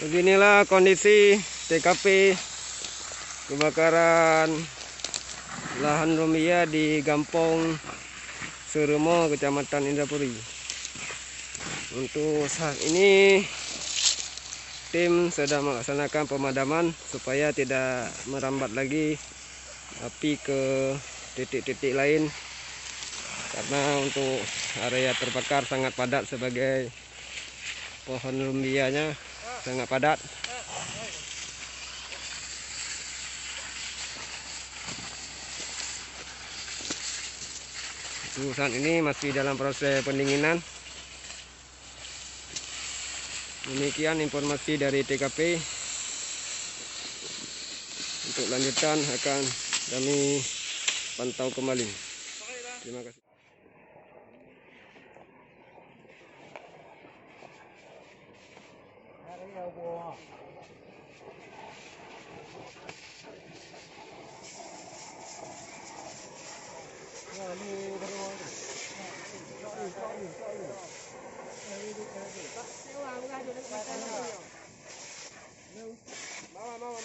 Beginilah kondisi TKP kebakaran lahan Rumia di Gampong Suremo, Kecamatan Indrapuri. Untuk saat ini tim sedang melaksanakan pemadaman supaya tidak merambat lagi api ke titik-titik lain, karena untuk area terbakar sangat padat sebagai pohon Rumianya sangat padat. Saat ini masih dalam proses pendinginan. Demikian informasi dari TKP. Untuk lanjutan akan kami pantau kembali. Terima kasih. Mama, mama,